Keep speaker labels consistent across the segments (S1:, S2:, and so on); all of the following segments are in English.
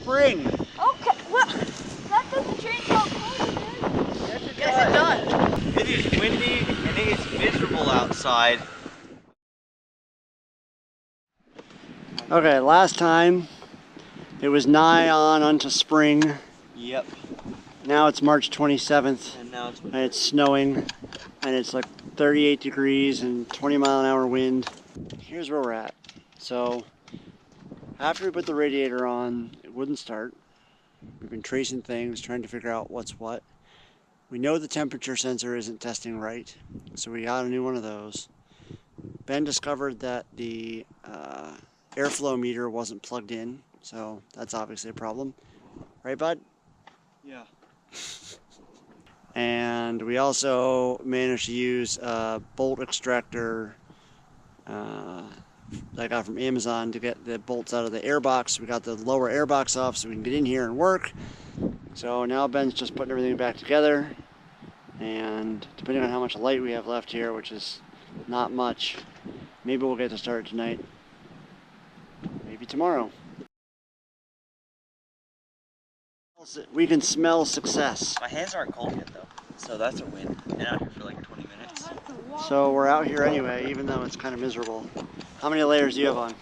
S1: spring.
S2: Okay, well, that doesn't change how cold it is.
S1: Yes, it does.
S3: It is windy and it is miserable outside.
S1: Okay, last time it was nigh on unto spring.
S3: Yep.
S1: Now it's March 27th
S3: And now it's
S1: and it's snowing and it's like 38 degrees and 20-mile-an-hour wind. Here's where we're at. So after we put the radiator on, it wouldn't start. We've been tracing things, trying to figure out what's what. We know the temperature sensor isn't testing right, so we got a new one of those. Ben discovered that the airflow meter wasn't plugged in, so that's obviously a problem. Right, bud?
S3: Yeah.
S1: And we also managed to use a bolt extractor that I got from Amazon to get the bolts out of the airbox. We got the lower airbox off so we can get in here and work. So now Ben's just putting everything back together, and depending on how much light we have left here, which is not much, maybe we'll get to start tonight, maybe tomorrow. We can smell success.
S3: My hands aren't cold yet though, so that's a win. Been out here for like 20 minutes.
S1: So we're out here anyway, even though it's kind of miserable. How many layers do you have on?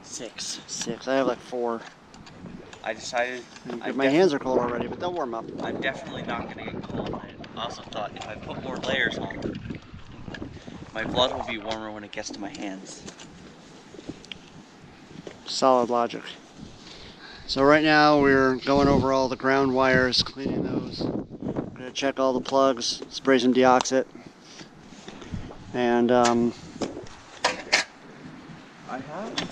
S3: 6.
S1: 6. I have like 4.
S3: I decided
S1: My hands are cold already, but they'll warm up.
S3: I'm definitely not going to get cold. I also thought if I put more layers on, my blood will be warmer when it gets to my hands.
S1: Solid logic. So right now we're going over all the ground wires, cleaning those. We're going to check all the plugs, spray some deoxit. And
S3: I have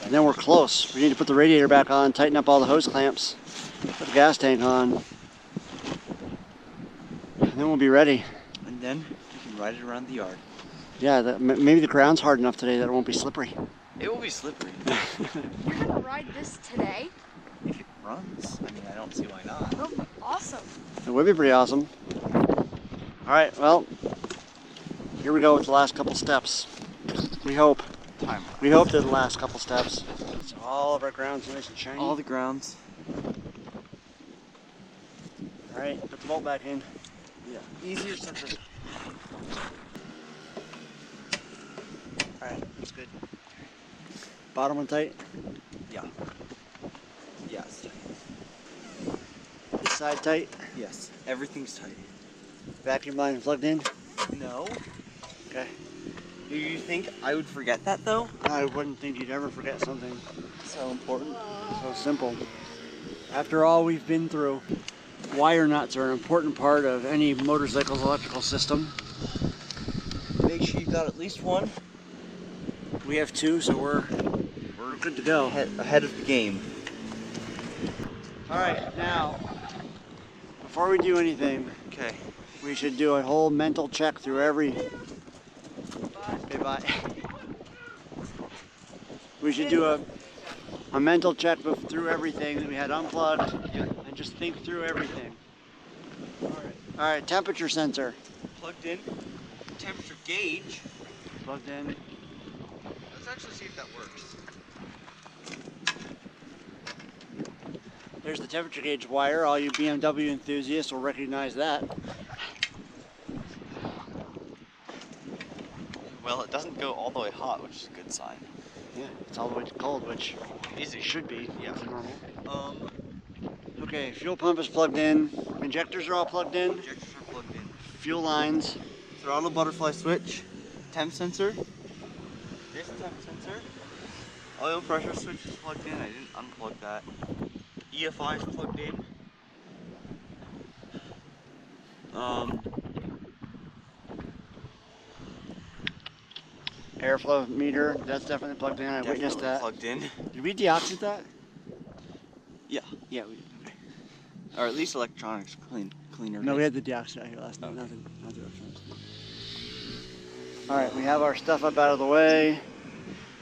S1: and then we're close. We need to put the radiator back on, tighten up all the hose clamps, put the gas tank on, and then we'll be ready.
S3: And then you can ride it around the yard.
S1: Yeah, maybe the ground's hard enough today that it won't be slippery.
S3: It will be slippery.
S2: You're gonna ride this today?
S3: If it runs, I mean, I don't see why not.
S2: That would be awesome.
S1: It would be pretty awesome. Alright, well, here we go with the last couple steps. We hope.
S3: Time.
S1: We hope they're the last couple steps. So all of our ground's nice and shiny.
S3: All the grounds.
S1: Alright, put the bolt back in.
S3: Yeah. Easier said than
S1: Alright, that's good. Bottom one tight?
S3: Yeah. Yes.
S1: This side tight?
S3: Yes. Everything's tight.
S1: Vacuum line plugged in?
S3: No.
S1: Okay.
S3: Do you think I would forget that though?
S1: I wouldn't think you'd ever forget something
S3: So important.
S1: so simple. After all we've been through, wire nuts are an important part of any motorcycle's electrical system.
S3: Make sure you got at least one.
S1: We have 2, so we're good to go.
S3: Ahead of the game.
S1: Alright, now, before we do anything,
S3: Okay.
S1: we should do a whole mental check through every... Okay, bye. We should do a mental check through everything that we had unplugged and just think through everything. Alright, temperature sensor.
S3: Plugged in. Temperature gauge.
S1: Plugged in.
S3: Let's actually see if that works.
S1: There's the temperature gauge wire. All you BMW enthusiasts will recognize that.
S3: Well, it doesn't go all the way hot, which is a good sign.
S1: Yeah, it's all the way to cold, which
S3: Easy.
S1: it should be.
S3: Yeah.
S1: It's normal. Okay, fuel pump is plugged in. Injectors are all plugged in.
S3: Injectors are plugged in.
S1: Fuel lines.
S3: Throttle butterfly switch. Temp sensor. This temp sensor. Oil pressure switch is plugged in. I didn't unplug that. EFI is plugged in.
S1: Airflow meter, that's definitely plugged in. I witnessed that.
S3: Plugged in.
S1: Did we deoxit that?
S3: Yeah.
S1: Yeah, we
S3: Or at least electronics cleaner.
S1: No, we had the deoxit out here last night.
S3: Okay.
S1: Nothing electronics. Alright, we have our stuff up out of the way.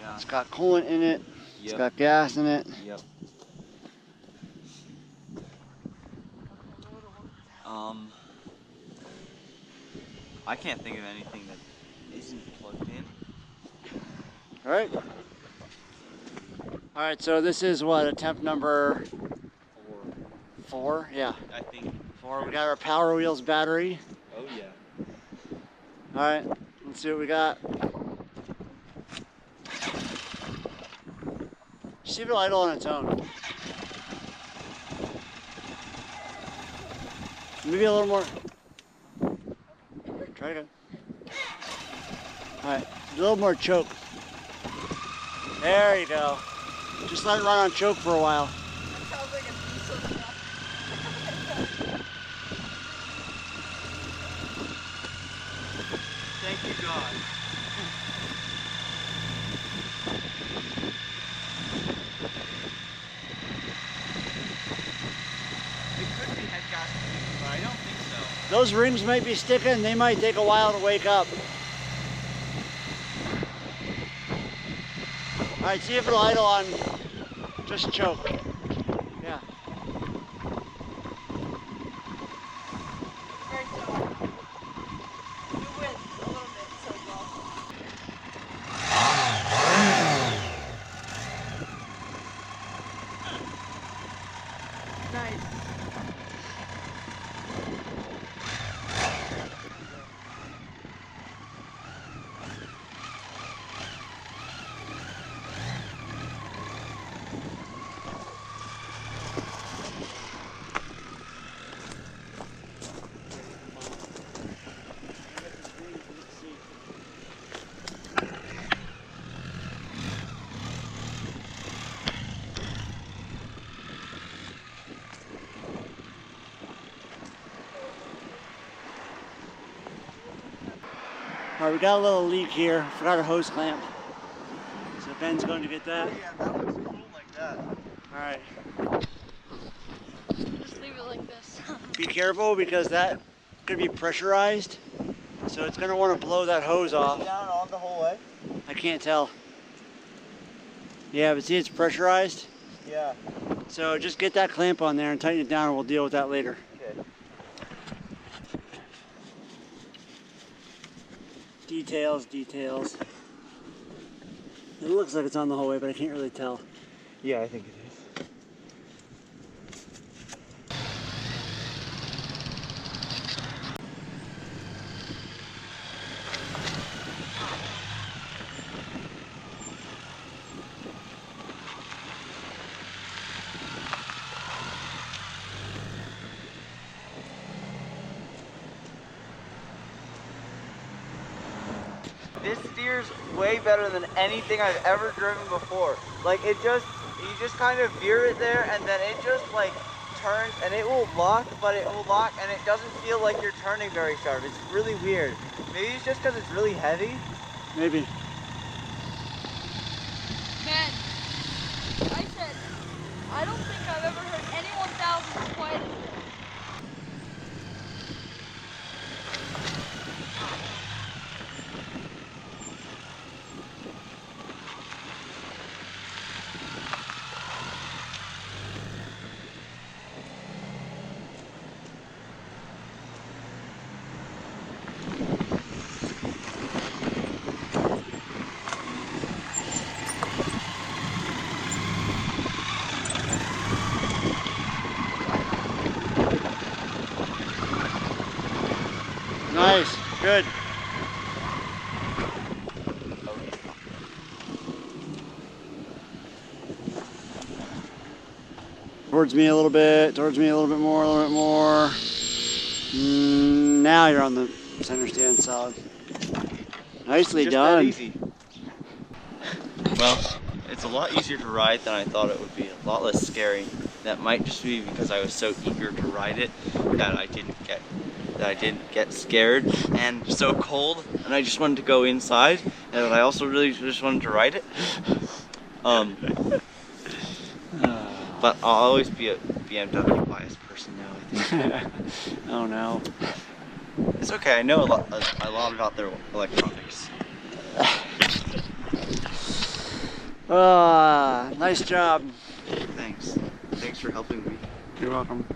S3: Yeah.
S1: It's got coolant in it. It's
S3: Yep.
S1: got gas in it.
S3: Yep. I can't think of anything that isn't plugged in.
S1: Alright, All right, so this is what, attempt number 4?
S3: 4,
S1: Yeah,
S3: I think.
S1: 4. We got our Power Wheels battery.
S3: Oh yeah.
S1: All right, let's see what we got. See if it'll idle on its own. Maybe a little more. Try again. All right, a little more choke. There you go. Just let it run on choke for a while.
S2: Sounds like a piece of stuff.
S3: Thank you, God. It could be head gasket, but I don't think so.
S1: Those rings might be sticking. They might take a while to wake up. All right, see if it'll idle on just choke. Yeah.
S2: Alright, so you win a little bit so well. Nice.
S1: All right, we got a little leak here. Forgot a hose clamp. So Ben's going to get that.
S3: Yeah, that looks cool like that.
S1: All right.
S2: Just leave it like this.
S1: Be careful because that could be pressurized. So it's going to want to blow that hose off.
S3: Down on the whole way?
S1: I can't tell. Yeah, but see, it's pressurized.
S3: Yeah.
S1: So just get that clamp on there and tighten it down and we'll deal with that later.
S3: Okay.
S1: Details, details. It looks like it's on the whole way, but I can't really tell.
S3: Yeah, I think it is. This steers way better than anything I've ever driven before. Like you just kind of veer it there and then it just like turns and it will lock, but it will lock and it doesn't feel like you're turning very sharp. It's really weird. Maybe it's just because it's really heavy.
S1: Maybe.
S2: Man, I said, I don't think I've ever heard any 1000 as quiet as this.
S1: Nice, good. Towards me a little bit, towards me a little bit more, a little bit more. Now you're on the center stand solid. Nicely
S3: Just
S1: done.
S3: that easy. Well, it's a lot easier to ride than I thought it would be. A lot less scary. That might just be because I was so eager to ride it that I didn't get scared and so cold, and I just wanted to go inside, and I also really just wanted to ride it. But I'll always be a BMW biased person now, I think.
S1: Oh no.
S3: It's okay, I know a lot about their electronics.
S1: Nice job.
S3: Thanks. Thanks for helping me.
S1: You're welcome.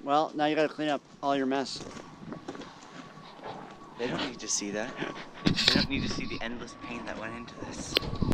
S1: Well, now you gotta clean up all your mess.
S3: They don't need to see that. They don't need to see the endless pain that went into this.